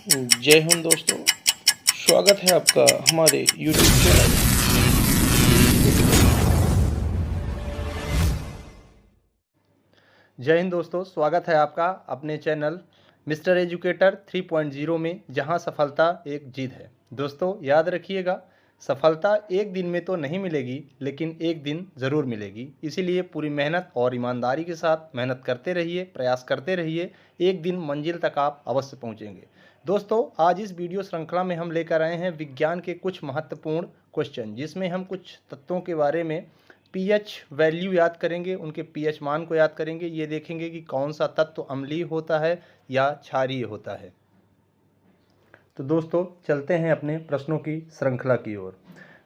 जय हिंद दोस्तों, स्वागत है आपका हमारे YouTube चैनल। जय हिंद दोस्तों, स्वागत है आपका अपने चैनल मिस्टर एजुकेटर 3.0 में, जहां सफलता एक जीत है। दोस्तों याद रखिएगा, सफलता एक दिन में तो नहीं मिलेगी, लेकिन एक दिन ज़रूर मिलेगी। इसीलिए पूरी मेहनत और ईमानदारी के साथ मेहनत करते रहिए, प्रयास करते रहिए। एक दिन मंजिल तक आप अवश्य पहुंचेंगे। दोस्तों आज इस वीडियो श्रृंखला में हम लेकर आए हैं विज्ञान के कुछ महत्वपूर्ण क्वेश्चन, जिसमें हम कुछ तत्वों के बारे में पीएच वैल्यू याद करेंगे, उनके पीएच मान को याद करेंगे। ये देखेंगे कि कौन सा तत्व अम्लीय होता है या क्षारीय होता है। तो दोस्तों चलते हैं अपने प्रश्नों की श्रृंखला की ओर।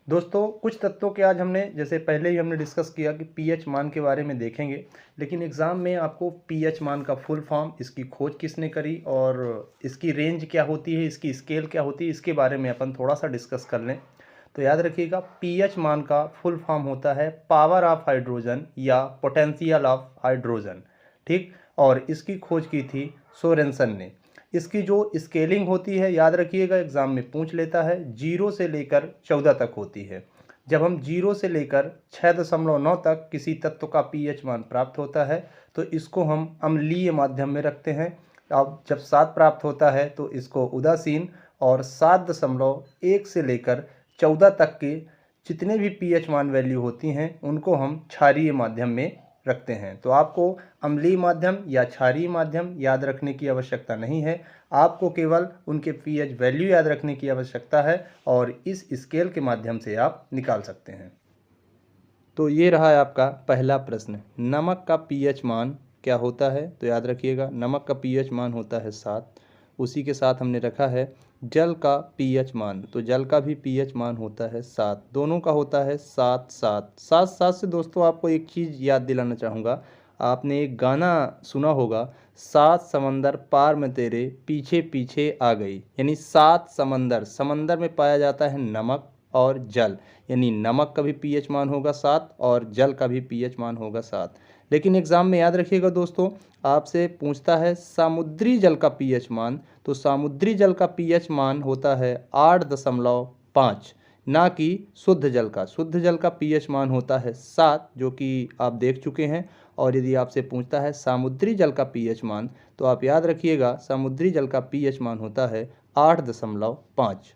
दोस्तों कुछ तत्वों के आज हमने, जैसे पहले ही हमने डिस्कस किया कि पीएच मान के बारे में देखेंगे, लेकिन एग्ज़ाम में आपको पीएच मान का फुल फॉर्म, इसकी खोज किसने करी और इसकी रेंज क्या होती है, इसकी स्केल क्या होती है, इसके बारे में अपन थोड़ा सा डिस्कस कर लें। तो याद रखिएगा, पीएच मान का फुल फॉर्म होता है पावर ऑफ हाइड्रोजन या पोटेंशियल ऑफ हाइड्रोजन। ठीक, और इसकी खोज की थी सोरेनसन ने। इसकी जो स्केलिंग होती है, याद रखिएगा, एग्ज़ाम में पूछ लेता है, 0 से लेकर 14 तक होती है। जब हम 0 से लेकर 6.9 तक किसी तत्व का पीएच मान प्राप्त होता है तो इसको हम अम्लीय माध्यम में रखते हैं। अब जब 7 प्राप्त होता है तो इसको उदासीन, और 7.1 से लेकर 14 तक के जितने भी पीएच मान वैल्यू होती हैं उनको हम क्षारीय माध्यम में रखते हैं। तो आपको अम्लीय माध्यम या क्षारीय माध्यम याद रखने की आवश्यकता नहीं है, आपको केवल उनके पीएच वैल्यू याद रखने की आवश्यकता है, और इस स्केल के माध्यम से आप निकाल सकते हैं। तो ये रहा है आपका पहला प्रश्न, नमक का पीएच मान क्या होता है। तो याद रखिएगा, नमक का पीएच मान होता है 7। उसी के साथ हमने रखा है जल का पीएच मान, तो जल का भी पीएच मान होता है 7। दोनों का होता है 7 7 7 7 से दोस्तों आपको एक चीज़ याद दिलाना चाहूँगा, आपने एक गाना सुना होगा, 7 समंदर पार में तेरे पीछे पीछे आ गई। यानी 7 समंदर, समंदर में पाया जाता है नमक और जल, यानी नमक का भी पीएच मान होगा 7 और जल का भी पीएच मान होगा 7। लेकिन एग्ज़ाम में याद रखिएगा दोस्तों, आपसे पूछता है समुद्री जल का पीएच मान, तो समुद्री जल का पीएच मान होता है 8.5, ना कि शुद्ध जल का। शुद्ध जल का पीएच मान होता है 7, जो कि आप देख चुके हैं। और यदि आपसे पूछता है समुद्री जल का पीएच मान, तो आप याद रखिएगा, समुद्री जल का पीएच मान होता है 8.5।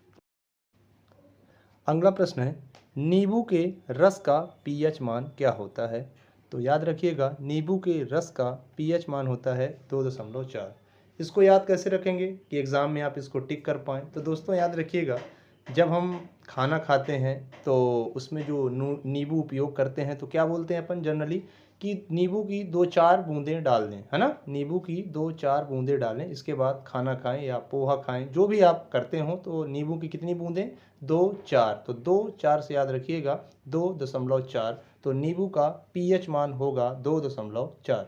अगला प्रश्न है, नींबू के रस का पीएच मान क्या होता है। तो याद रखिएगा, नींबू के रस का पीएच मान होता है 2.4। इसको याद कैसे रखेंगे कि एग्ज़ाम में आप इसको टिक कर पाएँ। तो दोस्तों याद रखिएगा, जब हम खाना खाते हैं तो उसमें जो नींबू उपयोग करते हैं, तो क्या बोलते हैं अपन जनरली कि नींबू की 2-4 बूंदें डाल दें, है ना। नींबू की 2-4 बूंदें डालें, इसके बाद खाना खाएं या पोहा खाएं, जो भी आप करते हो। तो नींबू की कितनी बूंदें, 2-4। तो 2-4 से याद रखिएगा 2.4। तो नींबू का पीएच मान होगा 2.4।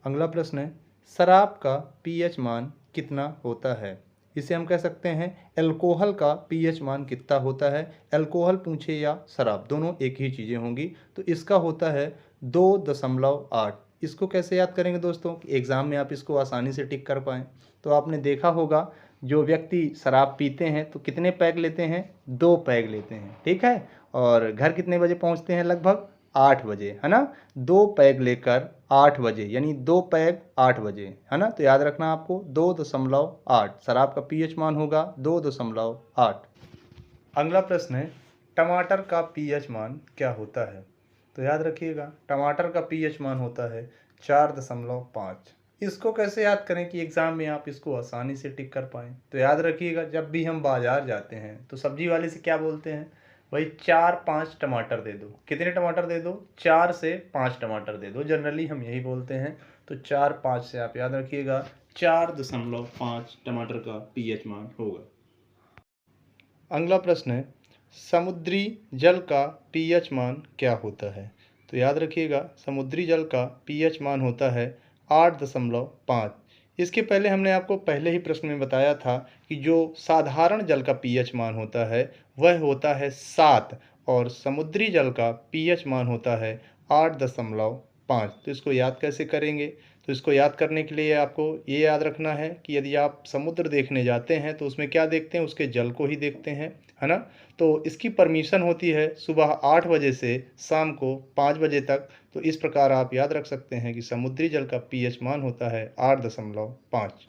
अगला प्रश्न है, शराब का पीएच मान कितना होता है। इसे हम कह सकते हैं अल्कोहल का पीएच मान कितना होता है। अल्कोहल पूछे या शराब, दोनों एक ही चीज़ें होंगी। तो इसका होता है 2.8। इसको कैसे याद करेंगे दोस्तों कि एग्ज़ाम में आप इसको आसानी से टिक कर पाएँ। तो आपने देखा होगा, जो व्यक्ति शराब पीते हैं तो कितने पैग लेते हैं, 2 पैग लेते हैं, ठीक है। और घर कितने बजे पहुंचते हैं, लगभग 8 बजे, है ना। 2 पैग लेकर 8 बजे, यानी 2 पैग 8 बजे, है ना। तो याद रखना आपको 2.8 शराब का पीएच मान होगा 2.8। अगला प्रश्न है, टमाटर का पीएच मान क्या होता है। तो याद रखिएगा, टमाटर का पीएच मान होता है 4.5। इसको कैसे याद करें कि एग्ज़ाम में आप इसको आसानी से टिक कर पाएँ। तो याद रखिएगा, जब भी हम बाज़ार जाते हैं तो सब्जी वाले से क्या बोलते हैं, भाई 4-5 टमाटर दे दो। कितने टमाटर दे दो, 4 से 5 टमाटर दे दो, जनरली हम यही बोलते हैं। तो 4-5 से आप याद रखिएगा 4.5 टमाटर का पीएच मान होगा। अगला प्रश्न है, समुद्री जल का पीएच मान क्या होता है। तो याद रखिएगा, समुद्री जल का पीएच मान होता है 8.5। इसके पहले हमने आपको पहले ही प्रश्न में बताया था कि जो साधारण जल का पीएच मान होता है वह होता है 7, और समुद्री जल का पीएच मान होता है 8.5। तो इसको याद कैसे करेंगे। तो इसको याद करने के लिए आपको ये याद रखना है कि यदि आप समुद्र देखने जाते हैं तो उसमें क्या देखते हैं, उसके जल को ही देखते हैं, है ना। तो इसकी परमिशन होती है सुबह 8 बजे से शाम को 5 बजे तक। तो इस प्रकार आप याद रख सकते हैं कि समुद्री जल का पीएच मान होता है 8.5।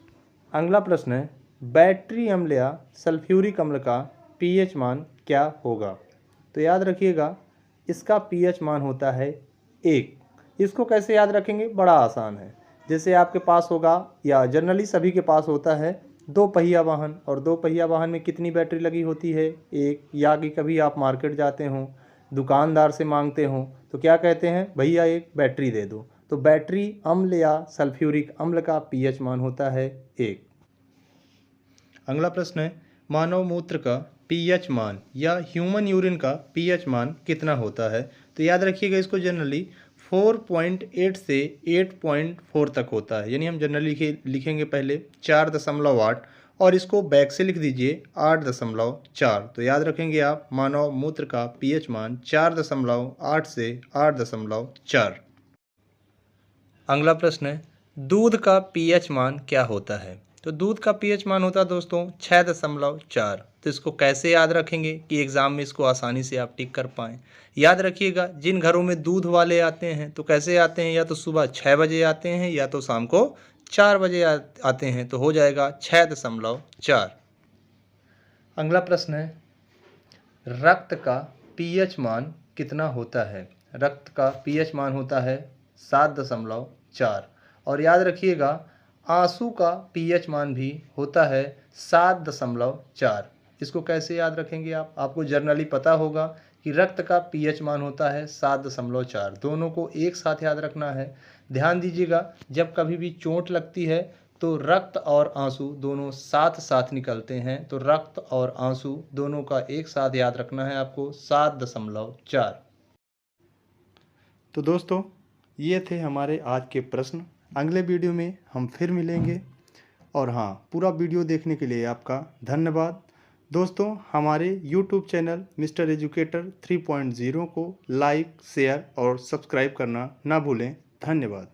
अगला प्रश्न है, बैटरी अम्ल या सल्फ्यूरिक अम्ल का पीएच मान क्या होगा? तो याद रखिएगा, इसका पीएच मान होता है 1। इसको कैसे याद रखेंगे? बड़ा आसान है। जैसे आपके पास होगा या जनरली सभी के पास होता है 2 पहिया वाहन, और 2 पहिया वाहन में कितनी बैटरी लगी होती है? 1। या कि कभी आप मार्केट जाते हो, दुकानदार से मांगते हो तो क्या कहते हैं, भैया एक बैटरी दे दो। तो बैटरी अम्ल या सल्फ्यूरिक अम्ल का पीएच मान होता है 1। अगला प्रश्न है, मानव मूत्र का पीएच मान या ह्यूमन यूरिन का पीएच मान कितना होता है? तो याद रखिएगा, इसको जनरली 4.8 से 8.4 तक होता है। यानी हम जनरली लिखेंगे पहले 4.8 और इसको बैक से लिख दीजिए 8.4। तो याद रखेंगे आप, मानव मूत्र का पीएच मान 4.8 से 8.4। अगला प्रश्न है, दूध का पीएच मान क्या होता है? तो दूध का पीएच मान होता है दोस्तों 6.4। तो इसको कैसे याद रखेंगे कि एग्ज़ाम में इसको आसानी से आप टिक कर पाएँ? याद रखिएगा, जिन घरों में दूध वाले आते हैं तो कैसे आते हैं, या तो सुबह 6 बजे आते हैं या तो शाम को 4 बजे आते हैं। तो हो जाएगा 6.4। अगला प्रश्न है, रक्त का पीएच मान कितना होता है? रक्त का पीएच मान होता है 7.4। और याद रखिएगा, आंसू का पीएच मान भी होता है 7.4। इसको कैसे याद रखेंगे आप? आपको जर्नली पता होगा कि रक्त का पीएच मान होता है 7.4। दोनों को एक साथ याद रखना है। ध्यान दीजिएगा, जब कभी भी चोट लगती है तो रक्त और आंसू दोनों साथ साथ निकलते हैं। तो रक्त और आंसू दोनों का एक साथ याद रखना है आपको 7.4। तो दोस्तों, ये थे हमारे आज के प्रश्न। अगले वीडियो में हम फिर मिलेंगे। और हाँ, पूरा वीडियो देखने के लिए आपका धन्यवाद। दोस्तों, हमारे YouTube चैनल मिस्टर एजुकेटर 3.0 को लाइक, शेयर और सब्सक्राइब करना ना भूलें। धन्यवाद।